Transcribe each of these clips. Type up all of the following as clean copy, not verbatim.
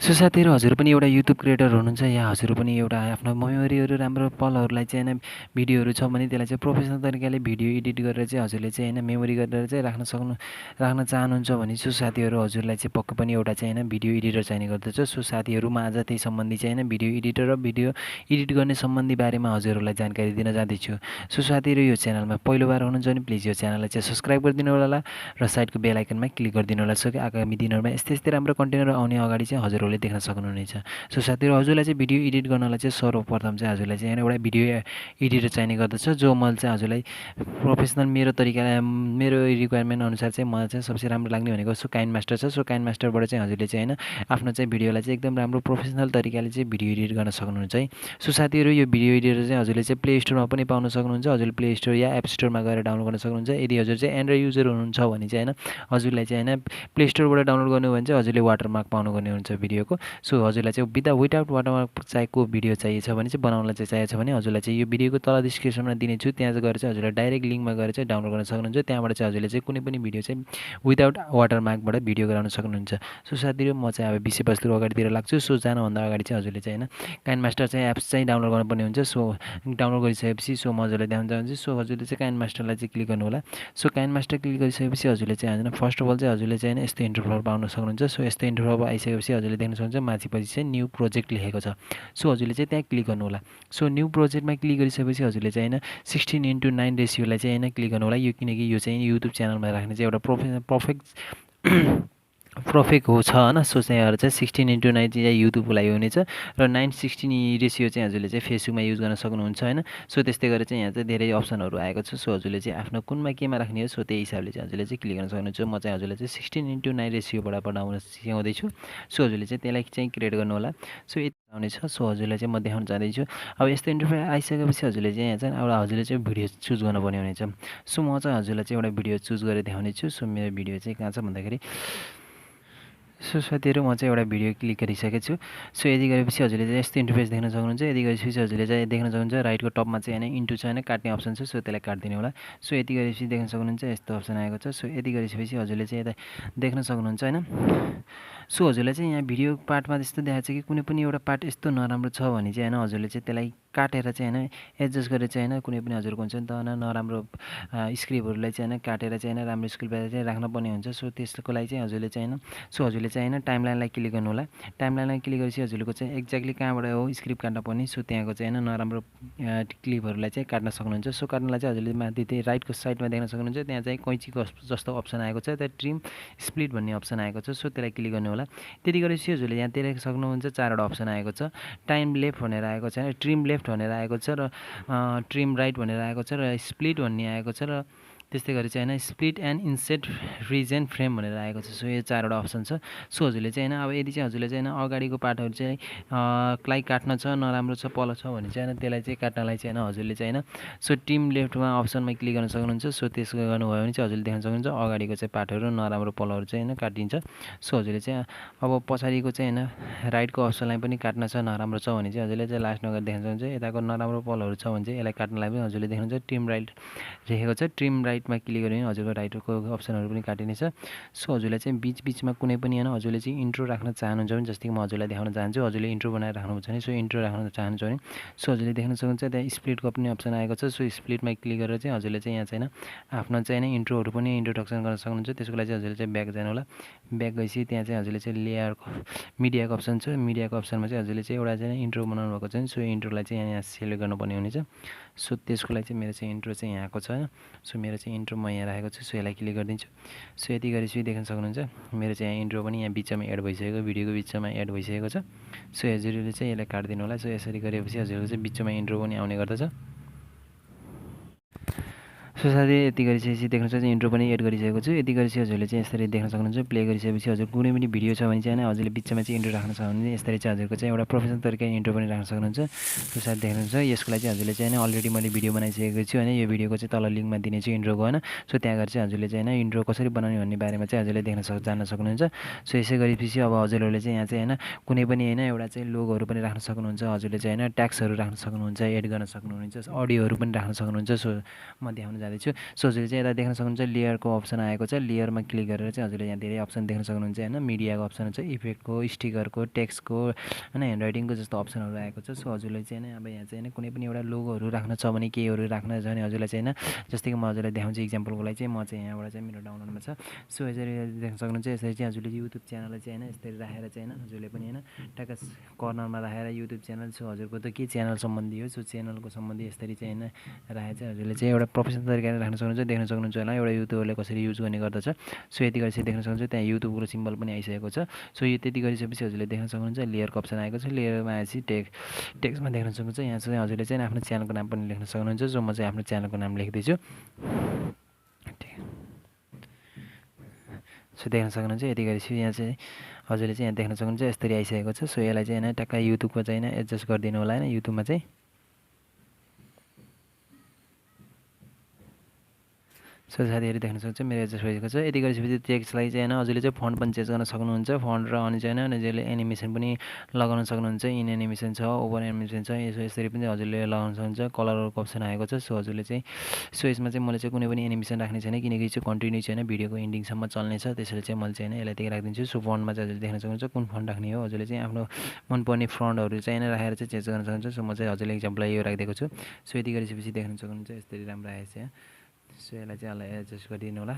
So साथीहरू हजुर पनि एउटा युट्युब क्रिएटर हुनुहुन्छ या हजुर पनि एउटा आफ्नो मेमोरीहरू राम्रो पलहरूलाई चाहिँ होइन भिडियोहरू छ भने त्यसलाई चाहिँ प्रोफेसनल तरिकाले भिडियो एडिट गरेर चाहिँ हजुरले चाहिँ होइन मेमोरी गरेर चाहिँ राख्न चाहनुहुन्छ भने सो साथीहरू हजुरलाई चाहिँ पक्कै पनि एउटा चाहिँ होइन भिडियो एडिटर चाहिने गर्दछ। सो साथीहरूमा आज त्यही सम्बन्धी चाहिँ होइन भिडियो एडिटर र भिडियो एडिट गर्ने सम्बन्धी बारेमा हजुरहरूलाई जानकारी दिन जाँदैछु। सो साथीहरू यो च्यानलमा पहिलो बार हुनुहुन्छ भने प्लिज यो च्यानललाई चाहिँ सब्सक्राइब गरिदिनु होला र साइडको बेल आइकनमा क्लिक गरिदिनु होला। सो आगामी दिनहरूमा यस्तै राम्रो कन्टेन्टहरू आउने अगाडि चाहिँ हजुरहरूले देख्न सक्नुहुनेछ। सो साथीहरू हजुरलाई चाहिँ भिडियो एडिट गर्नलाई चाहिँ सर्वप्रथम चाहिँ हजुरलाई चाहिँ एउटा भिडियो एडिटर चाहिने गर्दछ जो मैले चाहिँ हजुरलाई प्रोफेसनल मेरो रिक्वायरमेन्ट अनुसार चाहिँ मलाई चाहिँ सबसे राम्रो लाग्ने भनेको सो काइनमास्टर छ। सो काइनमास्टरबाट चाहिँ हजुरले चाहिँ होइन आफ्नो चाहिँ भिडियोलाई चाहिँ एकदम राम्रो प्रोफेसनल तरिकाले चाहिँ भिडियो एडिट गर्न सक्नुहुन्छ है। सो साथीहरू यो भिडियो एडिटर चाहिँ हजुरले चाहिँ प्ले स्टोरमा पनि पाउन सक्नुहुन्छ। हजुरले प्ले स्टोर या एप स्टोरमा गएर डाउनलोड गर्न सक्नुहुन्छ। यदि हजुर चाहिँ एन्ड्रोइड युजर हुनुहुन्छ भने चाहिँ होइन हजुरलाई चाहिँ होइन प्ले स्टोरबाट डाउनलोड गर्नु भने चाहिँ हजुरले वाटरमार्क पाउनुपर्ने हुन्छ भिडियोको। सो हजुरलाई चाहिँ विदाउट वाटरमार्क चाहिएको भिडियो चाहिएछ भने चाहिँ बनाउनलाई चाहिँ चाहिएछ भने हजुरलाई चाहिँ यो भिडियोको तल डिस्क्रिप्सनमा दिनेछु, त्यहाँ गएर चाहिँ हजुरलाई डाइरेक्ट लिङ्कमा गएर चाहिँ डाउनलोड गर्न सक्नुहुन्छ। त्यहाँबाट चाहिँ हजुरले चाहिँ कुनै पनि भिडियो चाहिँ विदाउट वाटरमार्कबाट भिडियो गराउन सक्नुहुन्छ। सो साथीहरू म चाहिँ अब विषयवस्तु अगाडितिर लाग्छु। सो जानुभन्दा अगाडि चाहिँ हजुरले चाहिँ होइन काइनमास्टर चाहिँ एप्स चाहिँ डाउनलोड गर्नुपर्ने हुन्छ। सो डाउनलोड गरिसकेपछि सो म हजुरलाई देखाउन चाहन्छु। सो हजुरले चाहिँ काइनमास्टरलाई चाहिँ क्लिक गर्नु होला। सो काइनमास्टर क्लिक गरिसकेपछि हजुरले चाहिँ होइन फर्स्ट अफ अल चाहिँ हजुरले चाहिँ होइन यस्तो इन्टरफ्लोर पाउन सक्नुहुन्छ। सो यस्तो इन्टरफ्लोर आइसकेपछि हजुरले देख्न सक्नुहुन्छ माथिपछि चाहिँ न्यू प्रोजेक्ट लेखेको छ। सो हजुरले चाहिँ त्यहाँ क्लिक गर्नु होला। सो न्यू प्रोजेक्टमा क्लिक गरिसकेपछि हजुरले चाहिँ होइन 16:9 रेसियोलाई चाहिँ होइन क्लिक गर्नु होला। यो किनकि यो चाहिँ युट्युब च्यानलमा राख्ने चाहिँ एउटा पर्फेक्ट हो छ होइन। सो चाहिँ 16:9 चाहिँ युट्युबको लागि हुनेछ र 9:16 रेसियो चाहिँ हजुरले चाहिँ फेसबुकमा युज गर्न सक्नुहुन्छ होइन। सो त्यस्तै गरेर चाहिँ यहाँ चाहिँ धेरै अप्सनहरू आएको छ। सो हजुरले चाहिँ आफ्नो कुनमा केमा राख्ने हो सो त्यही हिसाबले चाहिँ हजुरले चाहिँ क्लिक गर्न सक्नुहुन्छ। म चाहिँ हजुरलाई चाहिँ 16:9 रेसियोबाट बनाउन सिकाउँदैछु। सो हजुरले चाहिँ त्यसलाई चाहिँ क्रिएट गर्नु होला। सो यति आउनेछ। सो हजुरलाई चाहिँ म देखाउन चाहँदैछु। अब यस्तो इन्टरफेस आइसकेपछि हजुरले चाहिँ यहाँ चाहिँ एउटा हजुरले चाहिँ भिडियो चुज गर्नुपर्ने हुनेछ। सो म चाहिँ हजुरलाई चाहिँ एउटा भिडियो चुज गरेर देखाउने छु। सो मेरो भिडियो चाहिँ कहाँ छ भन्दाखेरि सो साथीहरू म चाहिँ एउटा भिडियो क्लिक गरिसकेको छु। सो यदि गरेपछि हजुरले चाहिँ यस्तो इन्टरफेस देख्न सक्नुहुन्छ। यदि गरेपछि हजुरले चाहिँ देख्न सक्नुहुन्छ राइटको टपमा चाहिँ होइन इन्टु छ होइन काट्ने अप्सन छ। सो त्यसलाई काटिदिनु होला। सो यति गरेपछि देख्न सक्नुहुन्छ यस्तो अप्सन आएको छ। सो यति गरेपछि हजुरले चाहिँ यता देख्न सक्नुहुन्छ होइन। सो हजुरलाई चाहिँ यहाँ भिडियो पार्टमा त्यस्तो देखाएको छ कि कुनै पनि एउटा पार्ट यस्तो नराम्रो छ भने चाहिँ होइन हजुरले चाहिँ त्यसलाई काटेर चाहिँ होइन एडजस्ट गरेर चाहिँ होइन कुनै पनि हजुरको हुन्छ नि त नराम्रो स्क्रिप्टहरूलाई चाहिँ होइन काटेर चाहिँ होइन राम्रो स्क्रिप्टलाई चाहिँ राख्नुपर्ने हुन्छ। सो त्यसको लागि चाहिँ हजुरले चाहिँ होइन सो हजुरले चाहिँ होइन टाइमलाइनलाई क्लिक गर्नु होला। टाइमलाइनलाई क्लिक गरेपछि हजुरको चाहिँ एक्ज्याक्टली कहाँबाट हो स्क्रिप्ट काट्न पर्ने सो त्यहाँको चाहिँ होइन नराम्रो क्लिपहरूलाई चाहिँ काट्न सक्नुहुन्छ। सो काट्नलाई चाहिँ हजुरले माथि त्यही राइटको साइडमा देख्न सक्नुहुन्छ। त्यहाँ चाहिँ कैँचीको जस्तो अप्सन आएको छ, त्यहाँ ट्रिम स्प्लिट भन्ने अप्सन आएको छ। सो त्यसलाई क्लिक गर्नु होला। त्यति गरेपछि हजुरले यहाँ देख्न सक्नुहुन्छ चारवटा अप्सन आएको छ। टाइम लेफ्ट भनेर आएको छ, ट्रिम लेफ्ट भनेर आएको छ र ट्रिम राइट भनेर आएको छ र स्प्लिट भन्ने आएको छ र त्यस्तै गरी चाहिँ होइन split and inset region frame भनेर आएको छ। सो यो चारवटा अप्सन छ। सो हजुरले चाहिँ होइन अब यदि चाहिँ हजुरले चाहिँ होइन अगाडिको पार्टहरू चाहिँ क्लाइ काट्न छ नराम्रो छ पल छ भने चाहिँ होइन त्यसलाई चाहिँ काट्नलाई चाहिँ होइन हजुरले चाहिँ होइन सो टिम लेफ्टमा अप्सनमा क्लिक गर्न सक्नुहुन्छ। सो त्यसो गर्नुभयो भने चाहिँ हजुरले देख्न सक्नुहुन्छ अगाडिको चाहिँ पार्टहरू नराम्रो पलहरू चाहिँ होइन काटिन्छ। सो हजुरले चाहिँ अब पछाडिको चाहिँ होइन राइटको अप्सनलाई पनि काट्न छ नराम्रो छ भने चाहिँ हजुरले चाहिँ लास्टमा गएर देख्न सक्नुहुन्छ। यताको नराम्रो पलहरू छ भने चाहिँ यसलाई काट्नलाई पनि हजुरले देख्नुहुन्छ ट्रिम राइट लेखेको छ। ट्रिम राइटमा क्लिक गऱ्यो भने हजुरको राइटको अप्सनहरू पनि काटिनेछ। सो हजुरलाई चाहिँ बिचमा कुनै पनि होइन हजुरले चाहिँ इन्ट्रो राख्न चाहनुहुन्छ भने जस्तै कि म हजुरलाई देखाउन चाहन्छु। हजुरले इन्ट्रो बनाएर राख्नुहुन्छ भने सो इन्ट्रो राख्न चाहनुहुन्छ भने सो हजुरले देख्न सक्नुहुन्छ त्यहाँ स्प्लिटको पनि अप्सन आएको छ। सो स्प्लिटमा क्लिक गरेर चाहिँ हजुरले चाहिँ यहाँ चाहिँ आफ्नो चाहिँ होइन इन्ट्रोहरू पनि इन्ट्रोडक्सन गर्न सक्नुहुन्छ। त्यसको लागि चाहिँ हजुरले चाहिँ ब्याक जानु होला। ब्याक गएपछि त्यहाँ चाहिँ हजुरले चाहिँ लेयरको मिडियाको अप्सन छ। मिडियाको अप्सनमा चाहिँ हजुरले चाहिँ एउटा चाहिँ इन्ट्रो बनाउनु भएको छ। सो इन्ट्रोलाई चाहिँ यहाँ सेलेक्ट गर्नुपर्ने हुनेछ। सो त्यसको लागि चाहिँ मेरो चाहिँ इन्ट्रो चाहिँ यहाँको छ। सो मेरो चाहिँ इन्ट्रो म यहाँ राखेको छु। सो यसलाई क्लिक गरिदिन्छु। सो यति गरेपछि देख्न सक्नुहुन्छ मेरो चाहिँ यहाँ इन्ट्रो पनि यहाँ बिचमा एड भइसकेको भिडियोको बिचमा एड भइसकेको छ। सो हजुरले चाहिँ यसलाई काटिदिनु होला। सो यसरी गरेपछि हजुरको चाहिँ बिचमा इन्ट्रो पनि आउने गर्दछ। सो साथै यति गरिसकेपछि देख्न सक्नुहुन्छ इन्ट्रो पनि एड गरिसकेको छु। यति गरेपछि हजुरले चाहिँ यसरी देख्न सक्नुहुन्छ। प्ले गरिसकेपछि हजुर कुनै पनि भिडियो छ भने चाहिँ होइन हजुरले बिचमा चाहिँ इन्ट्रो राख्न सक्नुहुन्छ भने यसरी चाहिँ हजुरको चाहिँ एउटा प्रोफेसनल तरिकाले इन्ट्रो पनि राख्न सक्नुहुन्छ। सो साथै देख्नुहुन्छ यसको लागि चाहिँ हजुरले चाहिँ होइन अलरेडी मैले भिडियो बनाइसकेको छु होइन। यो भिडियोको चाहिँ तल लिङ्कमा दिनेछु इन्ट्रोको होइन। सो त्यहाँ गएर चाहिँ हजुरले चाहिँ होइन इन्ट्रो कसरी बनाउने भन्ने बारेमा चाहिँ हजुरले जान्न सक्नुहुन्छ। सो यसै गरेपछि अब हजुरहरूले चाहिँ यहाँ चाहिँ होइन कुनै पनि होइन एउटा चाहिँ लोगोहरू पनि राख्न सक्नुहुन्छ। हजुरले चाहिँ होइन ट्याक्सहरू राख्न सक्नुहुन्छ, एड गर्न सक्नुहुन्छ, अडियोहरू पनि राख्न सक्नुहुन्छ। सो म देखाउन जाँदैछु। दिइहालेको छु। सो हजुरले चाहिँ यता देख्न सक्नुहुन्छ लेयरको अप्सन आएको छ। लेयरमा क्लिक गरेर चाहिँ हजुरले यहाँ धेरै अप्सन देख्न सक्नुहुन्छ हैन। मिडियाको अप्सन छ, इफेक्टको, स्टिकरको, टेक्स्टको हैन, ह्यान्डराइटिङको जस्तो अप्सनहरू आएको छ। सो हजुरले चाहिँ हैन अब यहाँ चाहिँ हैन कुनै पनि एउटा लोगोहरू राख्न छ भने, केहीहरू राख्न छ भने हजुरलाई चाहिँ हैन, जस्तै कि म हजुरलाई देखाउँछु इक्जाम्पलको लागि चाहिँ म चाहिँ यहाँबाट चाहिँ मेरो डाउनलोडमा छ। सो यसरी देख्न सक्नुहुन्छ। यसरी चाहिँ हजुरले युट्युब च्यानललाई चाहिँ हैन यसरी राखेर चाहिँ हैन हजुरले पनि हैन टक्क कर्नरमा राखेर युट्युब च्यानल, सो हजुरको त के च्यानल सम्बन्धी हो, सो च्यानलको सम्बन्धी यसरी चाहिँ हैन राखेर चाहिँ हजुरले चाहिँ एउटा प्रोफेसनल तरिकाले राख्न सक्नुहुन्छ। देख्न सक्नुहुन्छ होला एउटा युट्युबरले कसरी युज गर्ने गर्दछ। सो यति गरेपछि देख्न सक्नुहुन्छ त्यहाँ युट्युबको सिम्बल पनि आइसकेको छ। सो यो त्यति गरिसकेपछि हजुरले देख्न सक्नुहुन्छ लेयरको अप्सन आएको छ। लेयरमा आएपछि टेक्स्टमा देख्न सक्नुहुन्छ। यहाँ चाहिँ हजुरले चाहिँ आफ्नो च्यानलको नाम पनि लेख्न सक्नुहुन्छ। सो म चाहिँ आफ्नो च्यानलको नाम लेख्दैछु। सो देख्न सक्नुहुन्छ। यति गरेपछि यहाँ चाहिँ हजुरले चाहिँ यहाँ देख्न सक्नुहुन्छ यसरी आइसकेको छ। सो यसलाई चाहिँ हैन टक्क युट्युबको चाहिँ हैन एडजस्ट गरिदिनु होला हैन। युट्युबमा चाहिँ सो साथीहरू देख्न सक्नुहुन्छ मेरो एडजस्ट भइसकेको छ। यति गरिसकेपछि टेक्स्टलाई चाहिँ हैन हजुरले चाहिँ फन्ट पनि चेन्ज गर्न सक्नुहुन्छ। फन्ट र अनि चाहिँ हैन हजुरले एनिमेसन पनि लगाउन सक्नुहुन्छ। इन एनिमेसन छ, ओभर एनिमेसन छ, यसरी पनि हजुरले लगाउन सक्नुहुन्छ। कलरको अप्सन आएको छ। सो हजुरले चाहिँ सो यसमा चाहिँ मैले चाहिँ कुनै पनि एनिमेसन राख्ने छैन, किनकि चाहिँ कन्टिन्यू चाहिँ हैन भिडियोको एन्डिङसम्म चल्ने छ। त्यसैले चाहिँ मैले चाहिँ हैन यसलाई त्यही राखिदिन्छु। सो फन्टमा चाहिँ हजुरले देख्न सक्नुहुन्छ कुन फन्ट राख्ने हो। हजुरले चाहिँ आफ्नो मनपर्ने फन्टहरू चाहिँ हैन राखेर चाहिँ चेन्ज गर्न सक्नुहुन्छ। सो म चाहिँ हजुरले इक्जाम्पललाई यो राखिदिएको छु। सो यति गरिसकेपछि देख्न सक्नुहुन्छ यसरी राम्रो आएछ। सो यसलाई चाहिँ एडजस्ट गरिदिनु होला।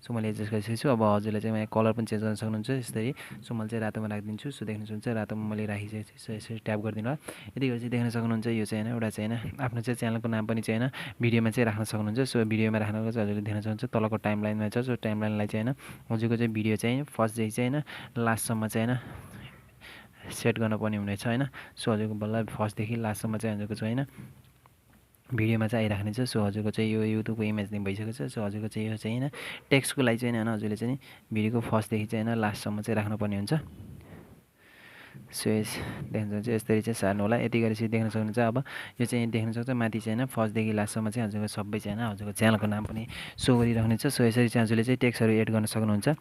सो मैले एडजस्ट गरिसकेको छु। अब हजुरले चाहिँ यहाँ कलर पनि चेन्ज गर्न सक्नुहुन्छ यसरी। सो मैले चाहिँ रातोमा राखिदिन्छु। सो देख्न सक्नुहुन्छ रातोमा मैले राखिसकेको छु। सो यसरी ट्याप गरिदिनु होला। यति गरेर चाहिँ देख्न सक्नुहुन्छ यो चाहिँ हैन एउटा चाहिँ हैन आफ्नो चाहिँ च्यानलको नाम पनि चाहिँ हैन भिडियोमा चाहिँ राख्न सक्नुहुन्छ। सो भिडियोमा राख्नको चाहिँ हजुरले देख्न सक्नुहुन्छ तलको टाइमलाइनमा छ। सो टाइमलाइनलाई चाहिँ हैन हजुरको चाहिँ भिडियो चाहिँ फर्स्टदेखि चाहिँ हैन लास्टसम्म चाहिँ हैन सेट गर्नुपर्ने हुनेछ हैन। सो हजुरको बल्ल फर्स्टदेखि लास्टसम्म चाहिँ हजुरको चाहिँ हैन भिडियोमा चाहिँ आइराख्ने छ। सो हजुरको चाहिँ यो युट्युबको इमेज नै भइसकेको छ। सो हजुरको चाहिँ यो चाहिँ हैन टेक्स्टको लागि चाहिँ हैन हजुरले चाहिँ भिडियोको फर्स्टदेखि चाहिँ हैन लास्टसम्म चाहिँ राख्नुपर्ने हुन्छ। सो यस देख्न सक्नुहुन्छ यसरी चाहिँ सार्नु होला। यति गरेपछि देख्न सक्नुहुन्छ अब यो चाहिँ देख्न सक्छ माथि चाहिँ हैन फर्स्टदेखि लास्टसम्म चाहिँ हजुरको सबै चाहिँ हैन हजुरको च्यानलको नाम पनि सो गरिराख्ने छ। सो यसरी चाहिँ हजुरले चाहिँ टेक्स्टहरू एड गर्न सक्नुहुन्छ।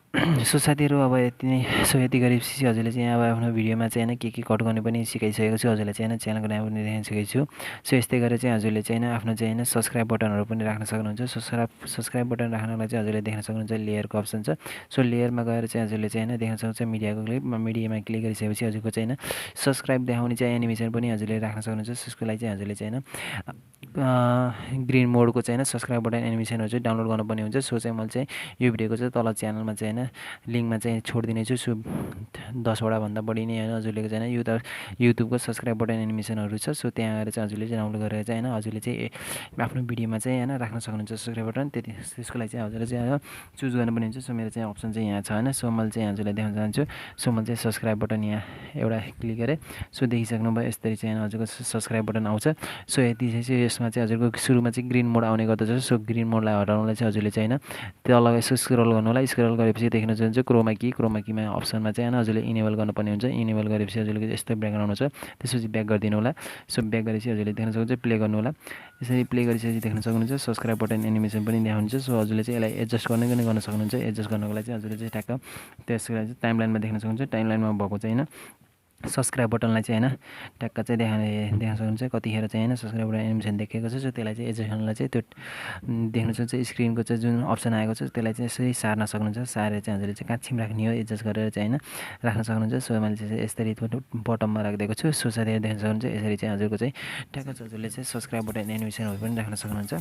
सो साथीहरू अब यति नै। सो यति गरेपछि हजुरले चाहिँ अब आफ्नो भिडियोमा चाहिँ हैन के कट गर्ने पनि सिकाइसकेको छु। हजुरलाई चाहिँ हैन च्यानलको नाम पनि देखाइसकेको छु। सो यस्तै गरेर चाहिँ हजुरले चाहिँ हैन आफ्नो चाहिँ हैन सब्स्क्राइब बटनहरू पनि राख्न सक्नुहुन्छ। सो सब्स्क्राइब बटन राख्नलाई चाहिँ हजुरले देख्न सक्नुहुन्छ लेयरको अप्सन छ। सो लेयरमा गएर चाहिँ हजुरले चाहिँ हैन देख्न सक्नुहुन्छ मिडियाको क्लिप, मिडियामा क्लिक गरिसकेपछि हजुरको चाहिँ हैन सब्स्क्राइब देखाउने चाहिँ एनिमेसन पनि हजुरले राख्न सक्नुहुन्छ। त्यसको लागि चाहिँ हजुरले चाहिँ हैन ग्रिन मोडको चाहिँ हैन सब्स्क्राइब बटन एनिमेसनहरू चाहिँ डाउनलोड गर्नुपर्ने हुन्छ। सो चाहिँ मैले चाहिँ यो भिडियोको चाहिँ तल च्यानलमा चाहिँ हैन लिङ्कमा चाहिँ छोडिदिने छु। सो 10 वटा भन्दा बढी नै हैन हजुरले चाहिँ युट्युबको सब्स्क्राइब बटन एनिमेसनहरू छ। सो त्यहाँ गएर चाहिँ हजुरले चाहिँ डाउनलोड गरेर चाहिँ हैन हजुरले चाहिँ आफ्नो भिडियोमा चाहिँ हैन राख्न सक्नुहुन्छ सब्स्क्राइब बटन। त्यसको लागि चाहिँ हजुरले चाहिँ चुज गर्नुपर्ने हुन्छ। सो मेरो चाहिँ अप्सन चाहिँ यहाँ छ हैन। सो मैले चाहिँ हजुरलाई देखाउन चाहन्छु। सो मैले चाहिँ सब्स्क्राइब बटन यहाँ एउटा क्लिक गरेँ। सो देखिसक्नुभयो यसरी चाहिँ हैन हजुरको सब्स्क्राइब बटन आउँछ। सो यति चाहिँ यसमा चाहिँ हजुरको सुरुमा चाहिँ ग्रिन मोड आउने गर्दछ। सो ग्रिन मोडलाई हटाउनलाई चाहिँ हजुरले चाहिँ हैन तल यसो स्क्रल गर्नु होला। स्क्रल गरेपछि देख्न सक्नुहुन्छ क्रोमा कीमा अप्सनमा चाहिँ हैन हजुरले इनेबल गर्नुपर्ने हुन्छ। इनेबल गरेपछि हजुरले यस्तो ब्याकग्राउन्ड आउँछ। त्यसपछि ब्याक गरिदिनु होला। सो ब्याक गरेपछि हजुरले देख्न सक्नुहुन्छ प्ले गर्नु होला। यसरी प्ले गरिसकेपछि देख्न सक्नुहुन्छ सब्स्क्राइब बटन एनिमेसन पनि देखाउनुहुन्छ। सो हजुरले चाहिँ यसलाई एडजस्ट गर्न सक्नुहुन्छ। एडजस्ट गर्नको लागि चाहिँ हजुरले चाहिँ ट्याक्क त्यसको लागि चाहिँ टाइमलाइनमा देख्न सक्नुहुन्छ। टाइमलाइनमा भएको चाहिँ हैन सब्स्क्राइब बटनलाई चाहिँ हैन ट्याक्क चाहिँ देख्न सक्नुहुन्छ कतिखेर चाहिँ हैन सब्स्क्राइब बटन एनिमेसन देखेको छ। सो त्यसलाई चाहिँ एडजस्ट गर्नलाई चाहिँ त्यो देख्न सक्नुहुन्छ स्क्रिनको चाहिँ जुन अप्सन आएको छ त्यसलाई चाहिँ यसरी सार्न सक्नुहुन्छ। सारेर चाहिँ हजुरले चाहिँ काछिम राख्ने हो एडजस्ट गरेर चाहिँ हैन राख्न सक्नुहुन्छ। सो मैले चाहिँ यसरी बटममा राखिदिएको छु। सो साथीहरू देख्न सक्नुहुन्छ यसरी चाहिँ हजुरको चाहिँ ट्याक्क हजुरले चाहिँ सब्स्क्राइब बटन एनिमेसनहरू पनि राख्न सक्नुहुन्छ।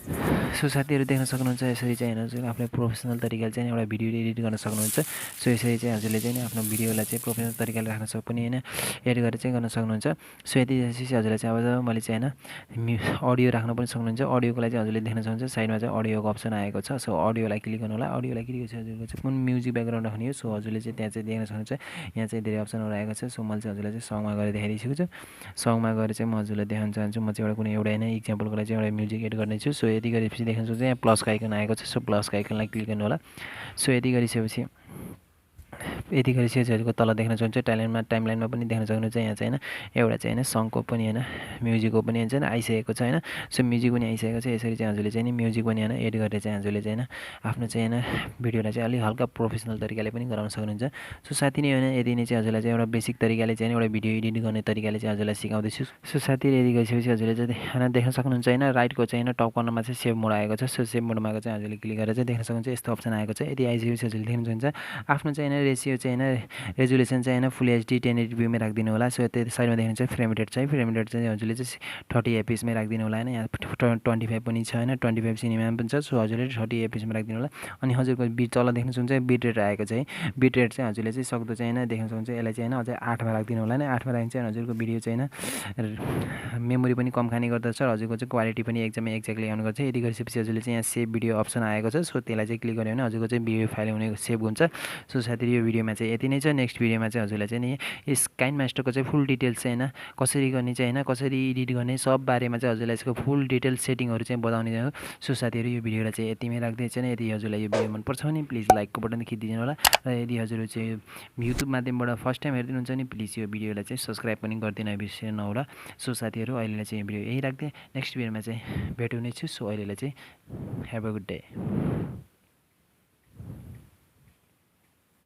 सो साथीहरू देख्न सक्नुहुन्छ यसरी चाहिँ हैन आफूले प्रोफेसनल तरिकाले चाहिँ एउटा भिडियो एडिट गर्न सक्नुहुन्छ। सो यसरी चाहिँ हजुरले चाहिँ आफ्नो भिडियोलाई चाहिँ प्रोफेसनल तरिकाले राख्न पनि हैन एड गरेर चाहिँ गर्न सक्नुहुन्छ। सो यति हजुरलाई चाहिँ अब मैले चाहिँ हैन अडियो राख्न पनि सक्नुहुन्छ। अडियोको लागि चाहिँ हजुरले देख्न सक्नुहुन्छ साइडमा चाहिँ अडियोको अप्सन आएको छ। सो अडियोलाई क्लिक गर्नु होला। अडियोलाई क्लिक गरेपछि हजुरको चाहिँ कुन म्युजिक ब्याकग्राउन्ड राख्ने हो। सो हजुरले चाहिँ त्यहाँ चाहिँ देख्न सक्नुहुन्छ यहाँ चाहिँ धेरै अप्सनहरू आएको छ। सो मैले चाहिँ हजुरलाई चाहिँ सङमा गएर देखाइदिएको छु। सङमा गएर चाहिँ म हजुरलाई देखाउन चाहन्छु। म चाहिँ एउटा कुनै एउटा हैन इक्जाम्पलको लागि चाहिँ एउटा म्युजिक एड गर्नेछु। सो यति गरेपछि देख्न सक्नुहुन्छ यहाँ प्लसको आइकन आएको छ। सो प्लसको आइकनलाई क्लिक गर्नु होला। सो यति गरिसकेपछि यति गरेपछि हजुरको तल देख्न सक्नुहुन्छ टाइमलाइनमा पनि देख्न सक्नुहुन्छ यहाँ चाहिँ होइन एउटा चाहिँ होइन सङको पनि होइन म्युजिकको पनि हुन्छ आइसकेको छ होइन सो म्युजिक पनि आइसकेको छ यसरी चाहिँ हजुरले चाहिँ नि म्युजिक पनि होइन एड गरेर चाहिँ हजुरले चाहिँ होइन आफ्नो चाहिँ होइन भिडियोलाई चाहिँ अलिक हल्का प्रोफेसनल तरिकाले पनि गराउन सक्नुहुन्छ सो साथी नै होइन यदि नै चाहिँ हजुरलाई चाहिँ एउटा बेसिक तरिकाले चाहिँ एउटा भिडियो एडिट गर्ने तरिकाले चाहिँ हजुरलाई सिकाउँदैछु सो साथी यदि गइसकेपछि हजुरले चाहिँ होइन देख्न सक्नुहुन्छ होइन राइटको चाहिँ होइन टप कर्नरमा चाहिँ सेभ मोड आएको छ सो सेभ मोडमा आएको चाहिँ हजुरले क्लिक गरेर चाहिँ देख्न सक्नुहुन्छ यस्तो अप्सन आएको छ यदि आइसकेपछि हजुरले देख्न सक्नुहुन्छ आफ्नो चाहिँ होइन रेसियो चाहिँ होइन रेजुलेसन चाहिँ होइन फुल एचडी 1080pमै राखिदिनु होला सो त्यो साइडमा देख्नुहुन्छ फ्रेम रेट चाहिँ हजुरले चाहिँ 30 एफपिएसमै राखिदिनु होला होइन यहाँ 25 पनि छ होइन 25 सिनेमा पनि छ सो हजुरले 30 एफपिएसमा राखिदिनु होला अनि हजुरको बिट तल देख्न सक्नुहुन्छ बिट रेट आएको छ है बिट रेट चाहिँ हजुरले चाहिँ सक्दो चाहिँ होइन देख्न सक्नुहुन्छ यसलाई चाहिँ होइन अझै 8मा राखिदिनु होला होइन 8मा राख्यो चाहिँ हजुरको भिडियो चाहिँ होइन मेमोरी पनि कम खाने गर्दछ हजुरको चाहिँ क्वालिटी पनि एकदमै एक्ज्याक्टली आउने गर्छ यदि गरिसकेपछि हजुरले चाहिँ यहाँ सेभ भिडियो अप्सन आएको छ सो त्यसलाई चाहिँ क्लिक गर्यो भने हजुरको चाहिँ भिडियो फाइल हुने सेभ हुन्छ सो साथी यो भिडियोमा चाहिँ यति नै छ नेक्स्ट भिडियोमा चाहिँ हजुरलाई चाहिँ नि यस काइनमास्टरको चाहिँ फुल डिटेल्स चाहिँ होइन कसरी गर्ने चाहिँ होइन कसरी एडिट गर्ने सब बारेमा चाहिँ हजुरलाई यसको फुल डिटेल्स सेटिङहरू चाहिँ बताउने हो सो साथीहरू यो भिडियोलाई चाहिँ यतिमै राख्दै चाहिँ यदि हजुरलाई यो भिडियो मनपर्छ भने प्लिज लाइकको बटन खिचिदिनु होला र यदि हजुरहरू चाहिँ युट्युब माध्यमबाट फर्स्ट टाइम हेरिदिनुहुन्छ भने प्लिज यो भिडियोलाई चाहिँ सब्सक्राइब पनि गरिदिन बिर्सिनु होला सो साथीहरू अहिलेलाई चाहिँ यो भिडियो यही राख्दै नेक्स्ट भिडियोमा चाहिँ भेट हुनेछु सो अहिलेलाई चाहिँ ह्याभ अ गुड डे